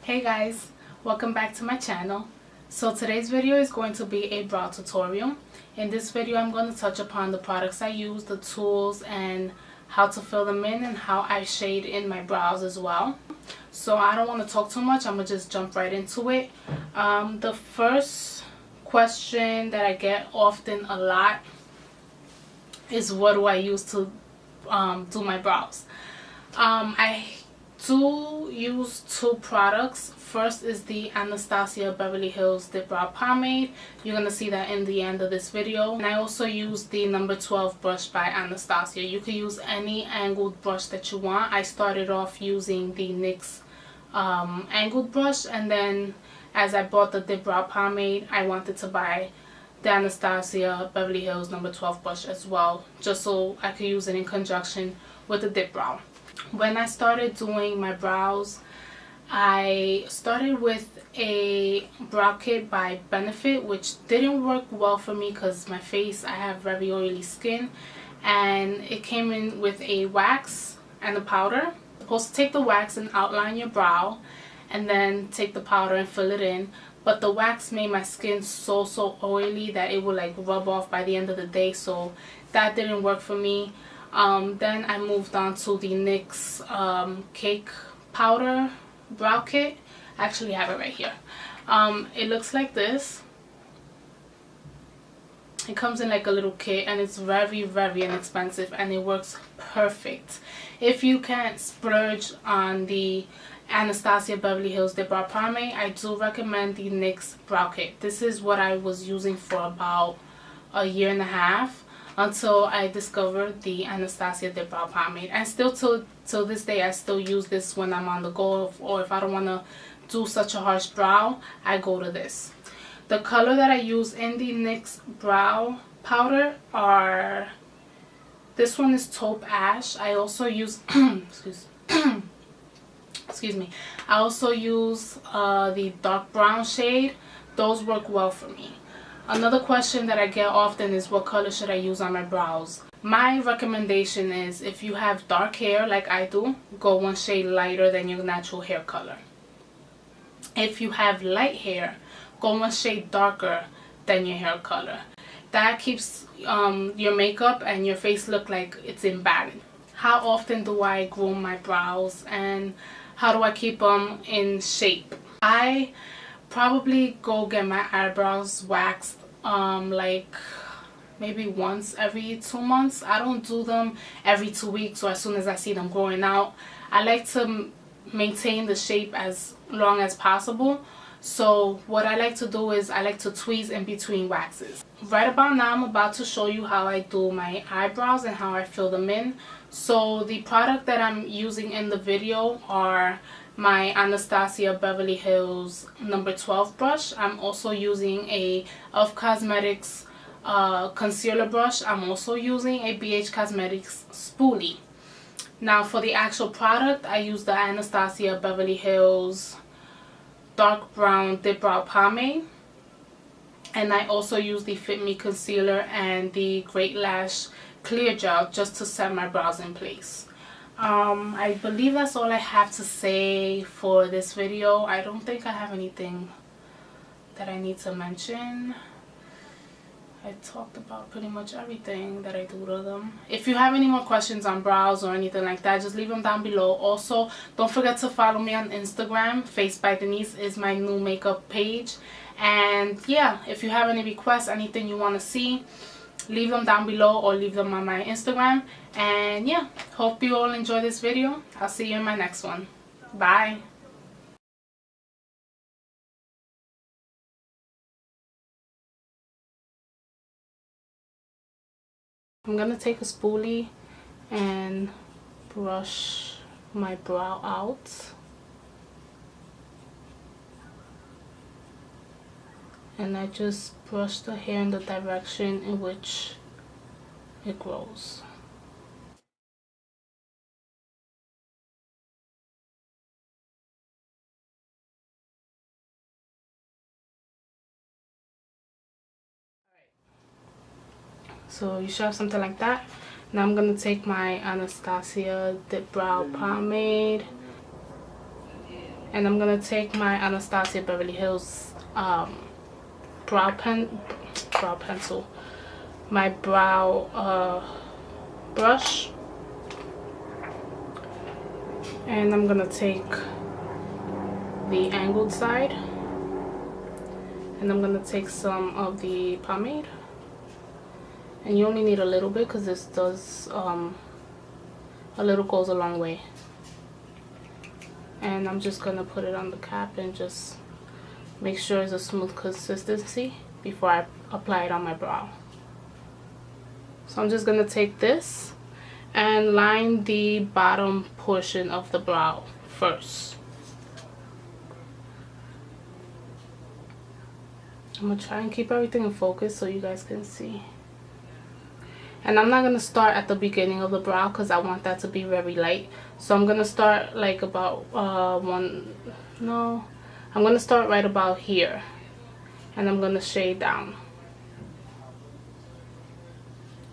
Hey guys, welcome back to my channel. So today's video is going to be a brow tutorial. In this video I'm going to touch upon the products I use, the tools, and how to fill them in and how I shade in my brows as well. So I don't want to talk too much, I'm going to just jump right into it. The first question that I get often a lot is what do I use to do my brows. I do use two products. First is the Anastasia Beverly Hills Diprow Pomade. You're going to see that in the end of this video. And I also use the number 12 brush by Anastasia. You can use any angled brush that you want. I started off using the NYX angled brush, and then as I bought the Diprow Pomade, I wanted to buy the Anastasia Beverly Hills number 12 brush as well, just so I could use it in conjunction with the Diprow. When I started doing my brows, I started with a brow kit by Benefit, which didn't work well for me because my face, I have very oily skin, and it came in with a wax and a powder. You're supposed to take the wax and outline your brow, and then take the powder and fill it in. But the wax made my skin so oily that it would like rub off by the end of the day, so that didn't work for me. Then I moved on to the NYX cake powder brow kit. I actually have it right here. It looks like this. It comes in like a little kit, and it's very inexpensive, and it works perfect. If you can't splurge on the Anastasia Beverly Hills Diprow Pomade, I do recommend the NYX brow kit. This is what I was using for about a year and a half until I discovered the Anastasia Diprow Pomade. And still till this day, I still use this when I'm on the go, or if I don't want to do such a harsh brow, I go to this. The color that I use in the NYX brow powder are, this one is taupe ash. I also use excuse me, I also use the dark brown shade. Those work well for me. Another question that I get often is what color should I use on my brows. My recommendation is, if you have dark hair like I do, go one shade lighter than your natural hair color. If you have light hair, go one shade darker than your hair color. That keeps your makeup and your face look like it's in balance. How often do I groom my brows, and how do I keep them in shape? I probably go get my eyebrows waxed like maybe once every 2 months. I don't do them every 2 weeks or as soon as I see them growing out. I like to maintain the shape as long as possible. So what I like to do is I like to tweeze in between waxes. Right about now I'm about to show you how I do my eyebrows and how I fill them in. So the product that I'm using in the video are my Anastasia Beverly Hills number 12 brush. I'm also using a e.l.f. Cosmetics concealer brush. I'm also using a BH Cosmetics spoolie. Now for the actual product, I use the Anastasia Beverly Hills dark brown Diprow pomade, and I also use the Fit Me concealer and the Great Lash clear gel just to set my brows in place. I believe that's all I have to say for this video. I don't think I have anything that I need to mention. I talked about pretty much everything that I do to them. If you have any more questions on brows or anything like that, just leave them down below. Also, don't forget to follow me on Instagram. Face by Denise is my new makeup page. And yeah, if you have any requests, anything you want to see, leave them down below or leave them on my Instagram. And yeah, hope you all enjoy this video. I'll see you in my next one. Bye. I'm gonna take a spoolie and brush my brow out. And I just brush the hair in the direction in which it grows. So you should have something like that. Now I'm going to take my Anastasia Diprow Pomade And I'm gonna take my Anastasia Beverly Hills brow pencil, my brow brush, and I'm gonna take the angled side, and I'm gonna take some of the pomade, and you only need a little bit because this does a little goes a long way. And I'm just gonna put it on the cap and just make sure it's a smooth consistency before I apply it on my brow. So I'm just gonna take this and line the bottom portion of the brow first. I'm gonna try and keep everything in focus so you guys can see. And I'm not gonna start at the beginning of the brow because I want that to be very light. So I'm gonna start like about I'm gonna start right about here, and I'm gonna shade down.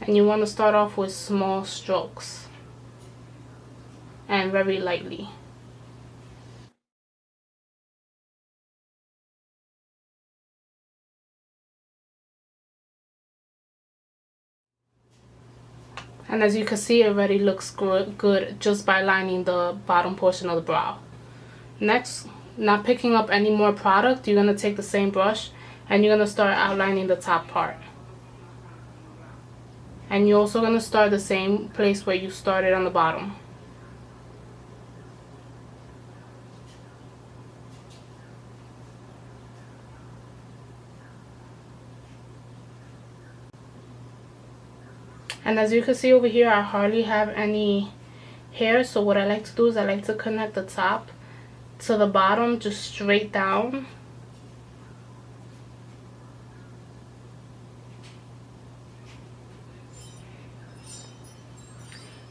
And you want to start off with small strokes and very lightly. And as you can see, it already looks good just by lining the bottom portion of the brow. Next, not picking up any more product, you're going to take the same brush and you're going to start outlining the top part. And you're also going to start the same place where you started on the bottom. And as you can see over here, I hardly have any hair, so what I like to do is I like to connect the top to the bottom just straight down.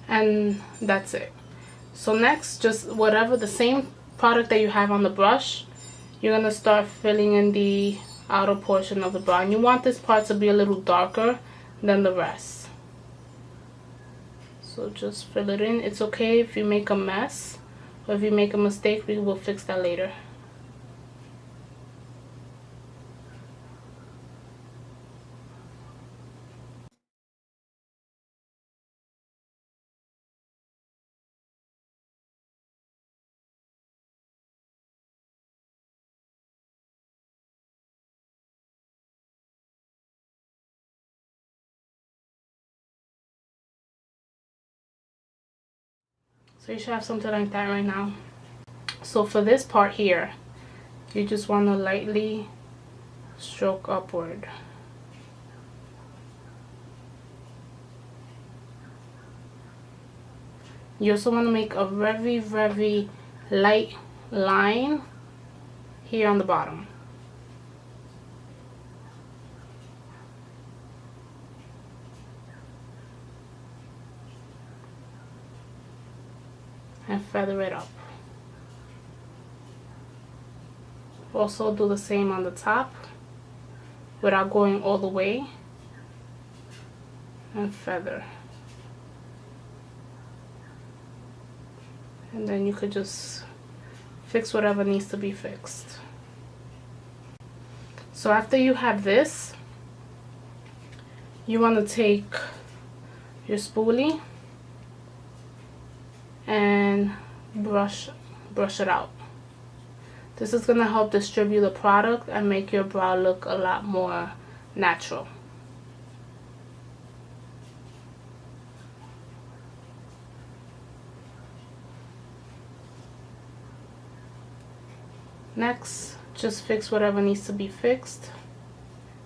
And that's it. So next, just whatever the same product that you have on the brush, you're gonna start filling in the outer portion of the brow. And you want this part to be a little darker than the rest. So just fill it in. It's okay if you make a mess or if you make a mistake, we will fix that later. So you should have something like that right now. So for this part here, you just want to lightly stroke upward. You also want to make a very, very light line here on the bottom. And feather it up. Also do the same on the top without going all the way, and feather. And then you could just fix whatever needs to be fixed. So after you have this, you want to take your spoolie and brush it out. This is going to help distribute the product and make your brow look a lot more natural. Next, just fix whatever needs to be fixed.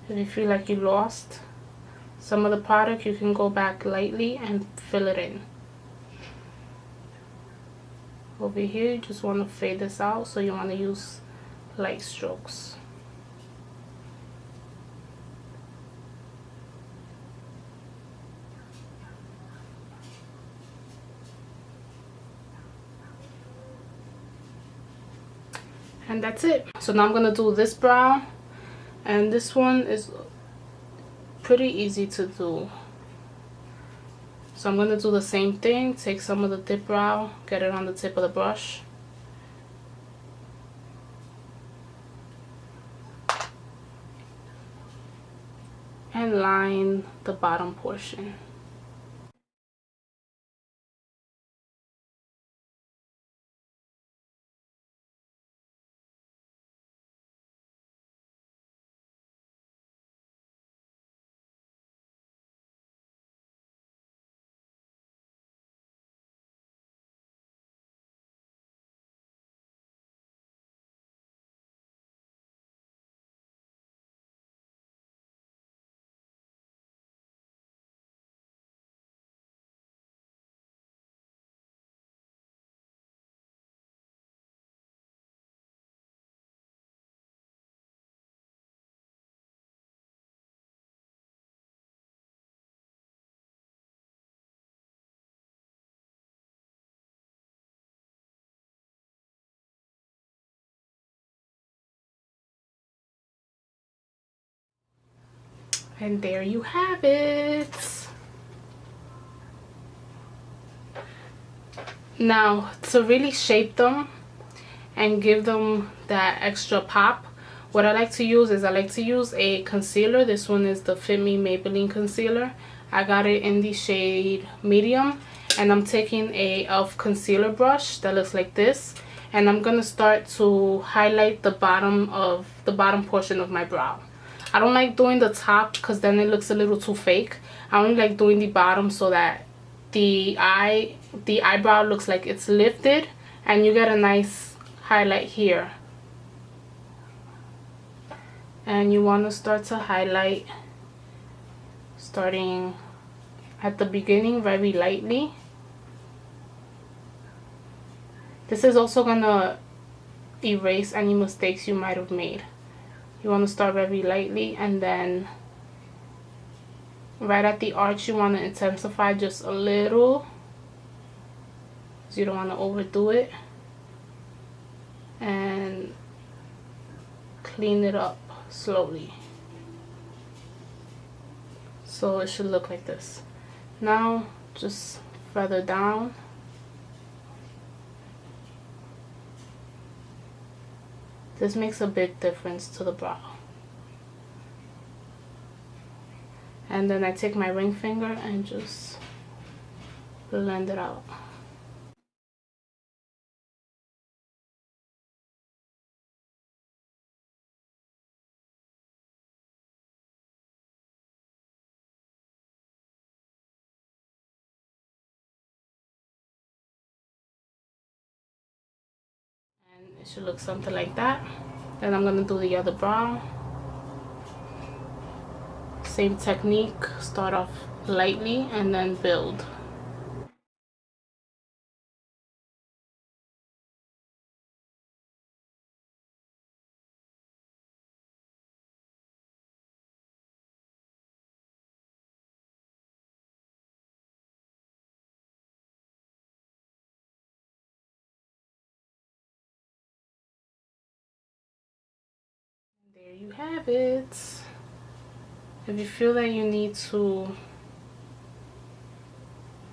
If you feel like you lost some of the product, you can go back lightly and fill it in. Over here, you just want to fade this out, so you want to use light strokes. And that's it. So now I'm going to do this brow, and this one is pretty easy to do. So I'm going to do the same thing. Take some of the Diprow, get it on the tip of the brush, and line the bottom portion. And there you have it. Now, to really shape them and give them that extra pop, what I like to use is a concealer. This one is the Fit Me Maybelline concealer. I got it in the shade medium, and I'm taking a e.l.f. concealer brush that looks like this, and I'm gonna start to highlight the bottom portion of my brow. I don't like doing the top because then it looks a little too fake. I only like doing the bottom so that the eyebrow looks like it's lifted and you get a nice highlight here. And you want to start to highlight starting at the beginning very lightly. This is also gonna erase any mistakes you might have made. You want to start very lightly, and then right at the arch you want to intensify just a little, because you don't want to overdo it, and clean it up slowly. So it should look like this. Now just further down. This makes a big difference to the brow. And then I take my ring finger and just blend it out. And it should look something like that. Then I'm gonna do the other brow. Same technique, start off lightly and then build. There you have it. If you feel that you need to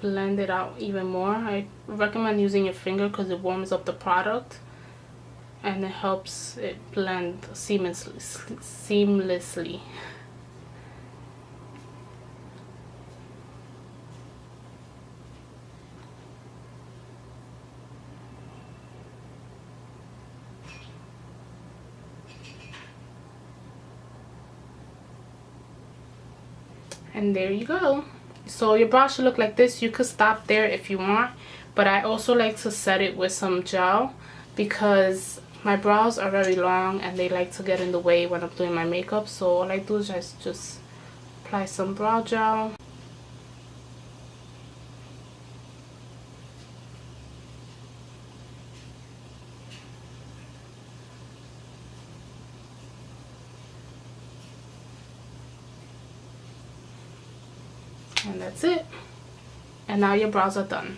blend it out even more, I recommend using your finger because it warms up the product and it helps it blend seamlessly. And there you go. So your brow should look like this. You could stop there if you want, but I also like to set it with some gel because my brows are very long and they like to get in the way when I'm doing my makeup. So all I do is just apply some brow gel. And that's it. And now your brows are done.